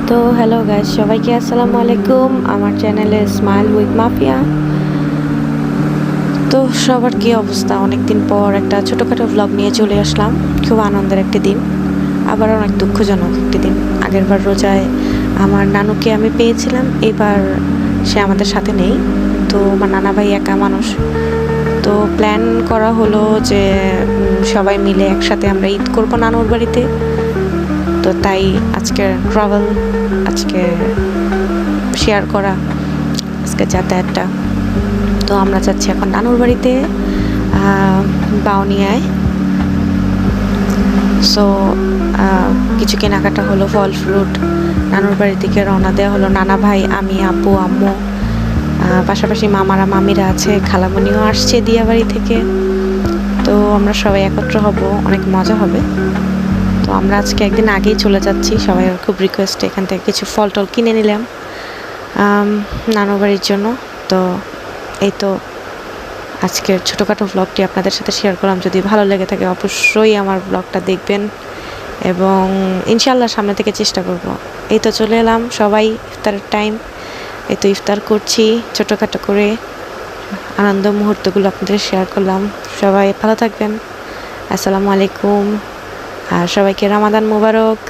তো hello guys, সবাইকে আসসালামু আলাইকুম আমার চ্যানেলে স্মাইল উইথ মাফিয়া। তো সবার কি অবস্থা? অনেকদিন পর একটা ছোটোখাটো ভ্লগ নিয়ে চলে আসলাম। খুব আনন্দের একটি দিন, আবার অনেক দুঃখজনক একটি দিন। আগেরবার রোজায় আমার নানুকে আমি পেয়েছিলাম, এবার সে আমাদের সাথে নেই। তো আমার নানা ভাই একা মানুষ, তো প্ল্যান করা হলো যে সবাই মিলে একসাথে আমরা ঈদ করবো নানুর বাড়িতে। তো তাই আজকে ট্রাভেল, আজকে শেয়ার করা, আজকে যাতায়াতটা। তো আমরা যাচ্ছি এখন নানুর বাড়িতে বাউনিয়ায়। সো কিছু কেনাকাটা হলো, ফল ফ্রুট। নানুর বাড়ির দিকে রওনা দেওয়া হলো। নানা ভাই, আমি, আব্বু, আম্মু, পাশাপাশি মামারা মামিরা আছে, খালামণিও আসছে দিয়াবাড়ি থেকে। তো আমরা সবাই একত্র হব, অনেক মজা হবে। তো আমরা আজকে একদিন আগেই চলে যাচ্ছি, সবাই খুব রিকোয়েস্ট এখান থেকে কিছু ফল টল কিনে নিলাম নানুর বাড়ির জন্য। তো এই তো আজকের ছোটোখাটো ব্লগটি আপনাদের সাথে শেয়ার করলাম। যদি ভালো লেগে থাকে অবশ্যই আমার ব্লগটা দেখবেন এবং ইনশাল্লাহ সামনে থেকে চেষ্টা করব। এই তো চলে এলাম, সবাই ইফতারের টাইম। এই তো ইফতার করছি ছোটোখাটো করে, আনন্দ মুহূর্তগুলো আপনাদের শেয়ার করলাম। সবাই ভালো থাকবেন, আসসালামু আলাইকুম, আর সবাইকে রমাদান মোবারক।